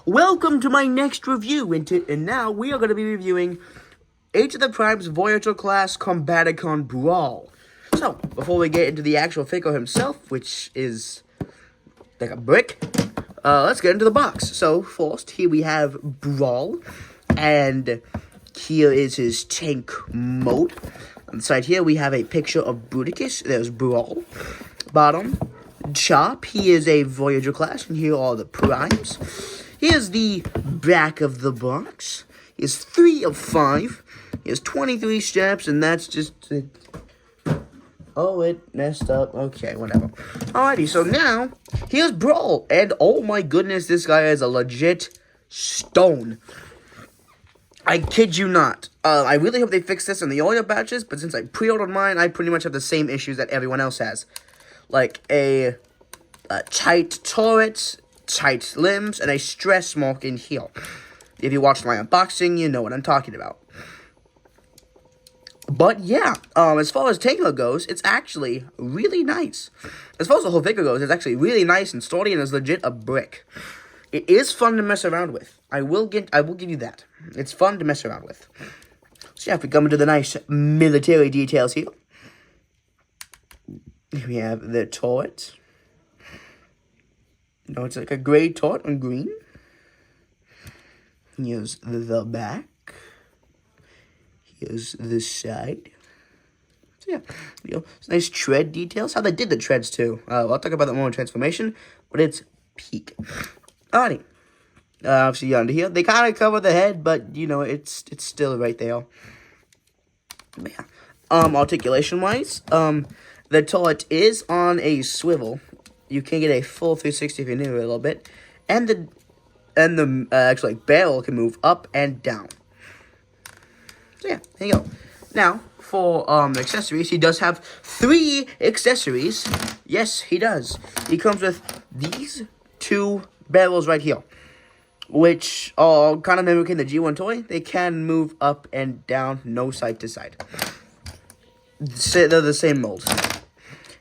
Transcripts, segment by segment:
welcome to my next review, and now we are going to be reviewing Age of the Prime's Voyager class Combaticon Brawl. So, before we get into the actual figure himself, which is like a brick, let's get into the box. So, first, here we have Brawl, and here is his tank mode. On the side here, we have a picture of Bruticus. There's Brawl. Bottom, Chop. He is a Voyager class, and here are the primes. Here's the back of the box. He has 3 of 5. He has 23 steps, and that's just... Oh, it messed up. Okay, whatever. Alrighty, so now, here's Brawl. And oh my goodness, this guy is a legit stone. I kid you not. I really hope they fix this in the earlier batches, but since I pre-ordered mine, I pretty much have the same issues that everyone else has. Like a tight turret, tight limbs, and a stress mark in here. If you watched my unboxing, you know what I'm talking about. But yeah, as far as tank goes, it's actually really nice. As far as the whole figure goes, it's actually really nice and sturdy and is legit a brick. It is fun to mess around with. I will give you that. It's fun to mess around with. So yeah, if we come into the nice military details here. We have the turret. No, it's like a gray turret on green. Here's the back. Here's the side. So yeah, it's nice tread details. How they did the treads too. I'll talk about that more in transformation, but it's peak. Alrighty. Obviously under here, they kind of cover the head, but you know it's still right there. But yeah. Articulation wise, the turret is on a swivel. You can get a full 360 if you need it a little bit, and the actual barrel can move up and down. So yeah, there you go. Now for accessories, he does have 3 accessories. Yes, he does. He comes with these 2 barrels right here, which are kind of mimicking the G1 toy. They can move up and down, no side to side. They're the same mold.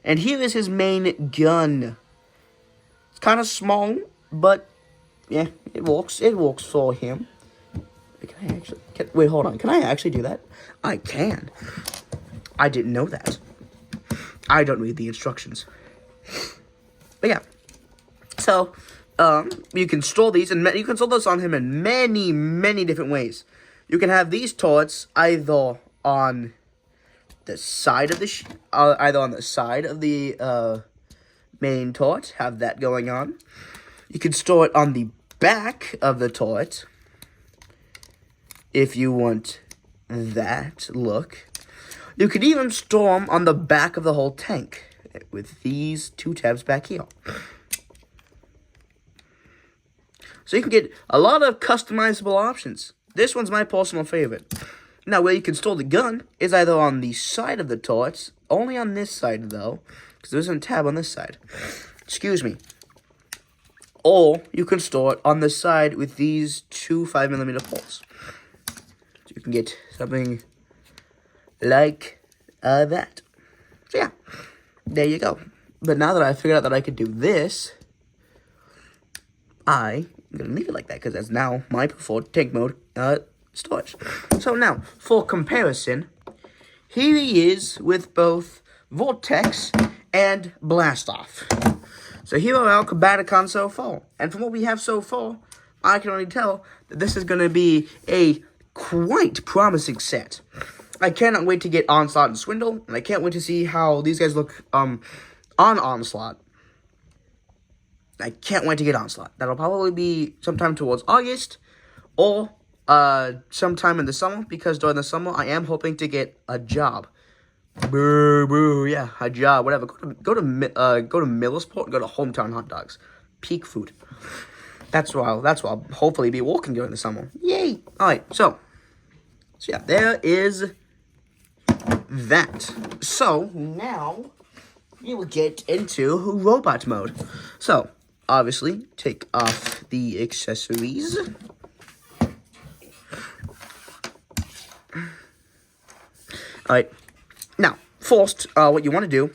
And here is his main gun. It's kind of small, but yeah, it works. It works for him. Wait, hold on. Can I actually do that? I can. I didn't know that. I don't read the instructions. But yeah. So, you can store these, and you can store this on him in many, many different ways. You can have these turrets either on the side of the main turret, have that going on. You can store it on the back of the turret if you want that look. You could even store them on the back of the whole tank with these 2 tabs back here. So you can get a lot of customizable options. This one's my personal favorite. Now, where you can store the gun is either on the side of the turrets, only on this side, though, because there's a tab on this side. Excuse me. Or you can store it on the side with these 2 5mm poles. So you can get something like that. So yeah, there you go. But now that I figured out that I could do this, I'm going to leave it like that, because that's now my preferred tank mode storage. So now, for comparison, here he is with both Vortex and Blastoff. So here are our Combaticon so far. And from what we have so far, I can only tell that this is going to be a quite promising set. I cannot wait to get Onslaught and Swindle, and I can't wait to see how these guys look on Onslaught. I can't wait to get Onslaught. That'll probably be sometime towards August, or sometime in the summer, because during the summer, I am hoping to get a job. Boo, boo, yeah, a job, whatever. Go to Millersport and go to Hometown Hot Dogs. Peak food. That's where I'll hopefully be working during the summer. Yay! Alright, so yeah, there is that. So, now, we will get into robot mode. So, obviously, take off the accessories. Alright, now, first, what you want to do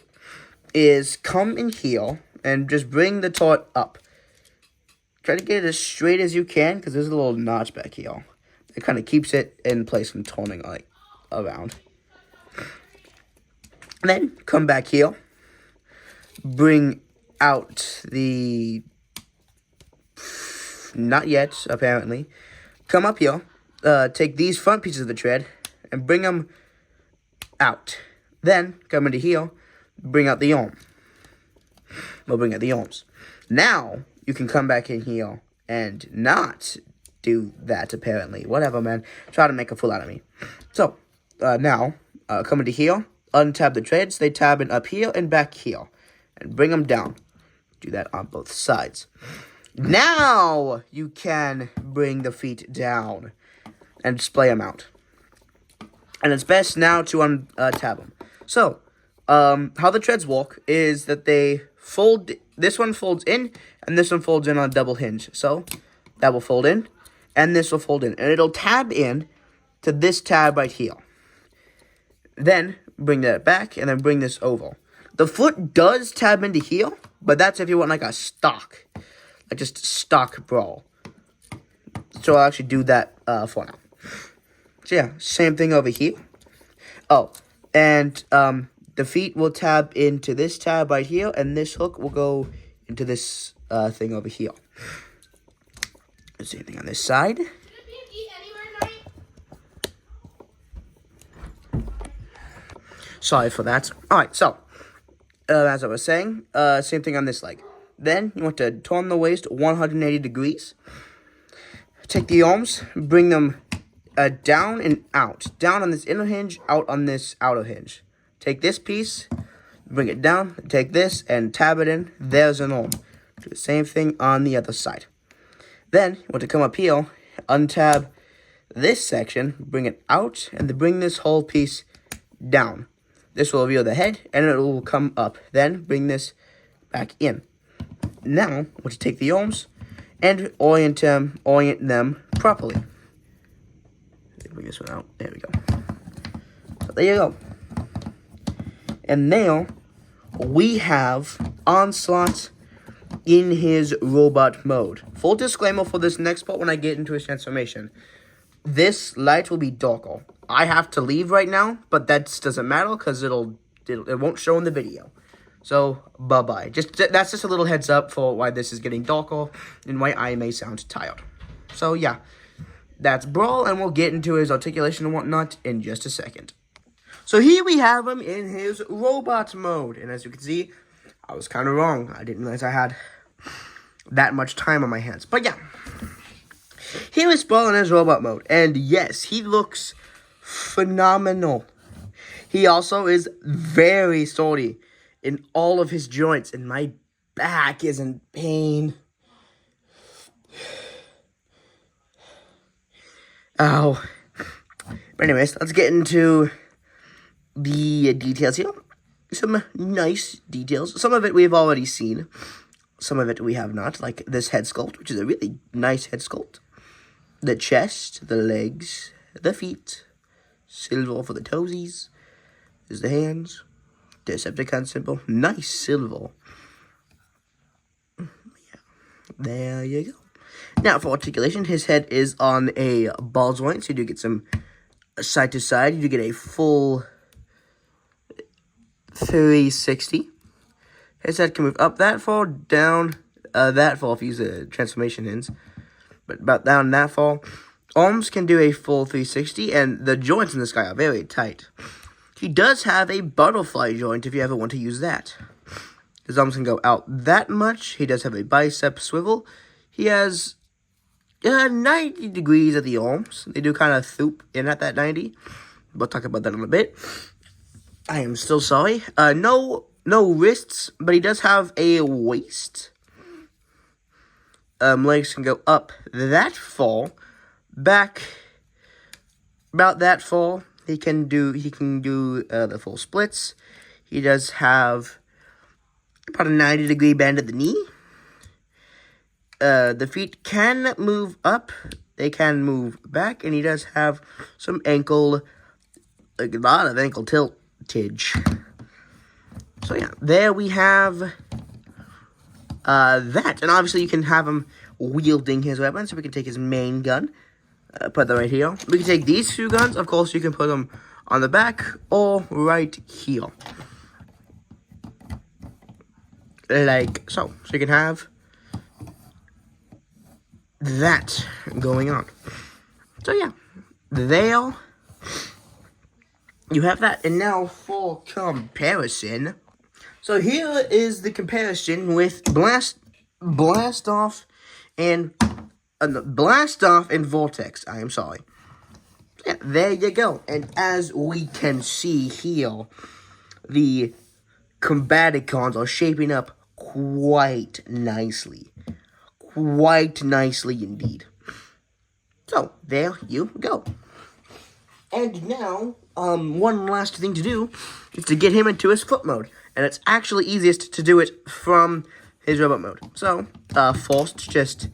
is come in here and just bring the turret up. Try to get it as straight as you can, because there's a little notch back here. It kind of keeps it in place from turning like around. And then come back here. Bring out the... Not yet, apparently. Come up here. Take these front pieces of the tread and bring them out. Then come into here. Bring out the arm. We'll bring out the arms. Now, you can come back in here and not do that, apparently. Whatever, man. Try to make a fool out of me. So, now, come into here. Untab the treads. They tab in up here and back here. And bring them down. Do that on both sides. Now, you can bring the feet down and display them out. And it's best now to untab them. So, how the treads work is that they fold. This one folds in, and this one folds in on a double hinge. So, that will fold in, and this will fold in. And it'll tab in to this tab right here. Then, bring that back, and then bring this over. The foot does tab into here, but that's if you want like a stock. Like just stock Brawl. So, I'll actually do that for now. So, yeah, same thing over here. Oh, and the feet will tab into this tab right here, and this hook will go into this thing over here. Same thing on this side. Sorry for that. Alright, so, as I was saying, same thing on this leg. Then, you want to turn the waist 180 degrees. Take the arms, bring them down and out. Down on this inner hinge, out on this outer hinge. Take this piece, bring it down, take this, and tab it in. There's an arm. Do the same thing on the other side. Then, you want to come up here, untab this section, bring it out, and then bring this whole piece down. This will reveal the head, and it will come up. Then, bring this back in. Now, I want to take the arms and orient them properly. Bring this one out. There we go. So, there you go. And now, we have Onslaught in his robot mode. Full disclaimer for this next part when I get into his transformation. This light will be darker. I have to leave right now, but that doesn't matter because it won't show in the video. So, bye-bye. That's just a little heads up for why this is getting darker and why I may sound tired. So, yeah. That's Brawl, and we'll get into his articulation and whatnot in just a second. So here we have him in his robot mode. And as you can see, I was kind of wrong. I didn't realize I had that much time on my hands. But yeah, here is Brawl in his robot mode. And yes, he looks phenomenal. He also is very sturdy in all of his joints. And my back is in pain. Ow. But anyways, let's get into the details here. Some nice details. Some of it we've already seen. Some of it we have not. Like this head sculpt, which is a really nice head sculpt. The chest, the legs, the feet. Silver for the toesies. There's the hands. Decepticon symbol. Nice silver. Yeah. There you go. Now, for articulation, his head is on a ball joint, so you do get some side to side. You do get a full 360. His head can move up that far, down that far if you use the transformation hints. But about down that far. Arms can do a full 360, and the joints in this guy are very tight. He does have a butterfly joint if you ever want to use that. His arms can go out that much. He does have a bicep swivel. He has 90 degrees at the arms. They do kind of thoop in at that 90. We'll talk about that in a bit. I am still sorry. No wrists, but he does have a waist. Legs can go up that far, back about that far. He can do the full splits. He does have about a 90-degree bend at the knee. The feet can move up. They can move back, and he does have some ankle, like a lot of ankle tiltage. So yeah, there we have that. And obviously you can have him wielding his weapon. So we can take his main gun, put that right here. We can take these two guns. Of course, you can put them on the back or right here. Like so. So you can have that going on. So yeah, there you have that. And now for comparison. So here is the comparison with Blast Off and Vortex. I am sorry. Yeah, there you go. And as we can see here, the Combaticons are shaping up quite nicely. Quite nicely indeed. So, there you go. And now, one last thing to do is to get him into his foot mode. And it's actually easiest to do it from his robot mode. So, first, just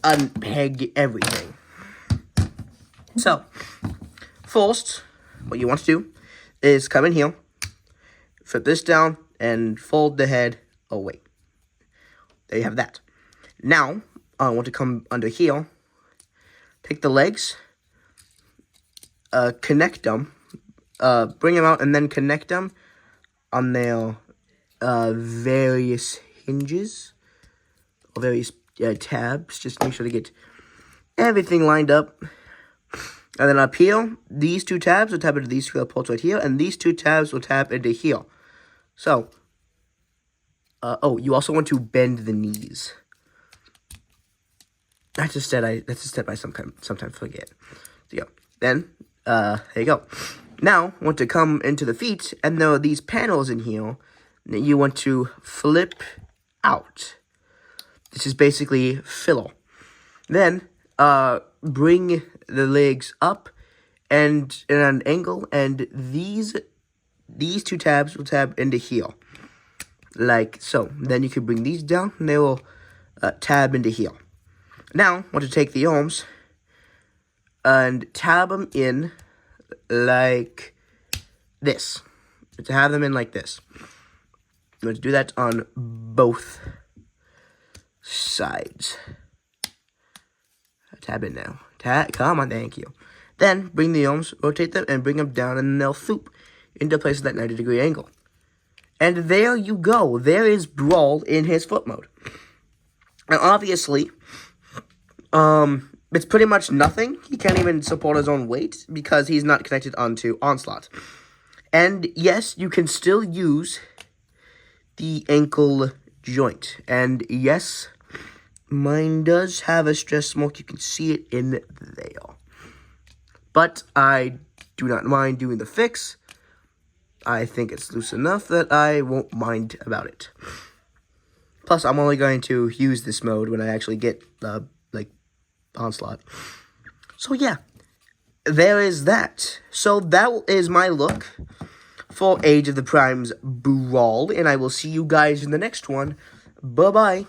unpeg everything. So, first, what you want to do is come in here, flip this down, and fold the head away. There you have that. Now, I want to come under here, take the legs, connect them, bring them out, and then connect them on their various hinges, or various tabs. Just make sure to get everything lined up. And then up here, these two tabs will tap into these two ports right here, and these two tabs will tap into here. So, oh, you also want to bend the knees. That's a step I sometimes forget. So, yeah. Then, there you go. Now, want to come into the feet, and there are these panels in here that you want to flip out. This is basically filler. Then, bring the legs up and in an angle, and these two tabs will tab into here, like so. Then you can bring these down, and they will tab into here. Now, want to take the arms and tab them in like this. To have them in like this. You want to do that on both sides. Tab in now. Come on, thank you. Then, bring the arms, rotate them, and bring them down, and they'll swoop into place at that 90-degree angle. And there you go. There is Brawl in his foot mode. And obviously, it's pretty much nothing. He can't even support his own weight because he's not connected onto Onslaught. And yes, you can still use the ankle joint. And yes, mine does have a stress mark. You can see it in there. But I do not mind doing the fix. I think it's loose enough that I won't mind about it. Plus, I'm only going to use this mode when I actually get the, Onslaught. So, yeah. There is that. So, that is my look for Age of the Prime's Brawl. And I will see you guys in the next one. Bye-bye.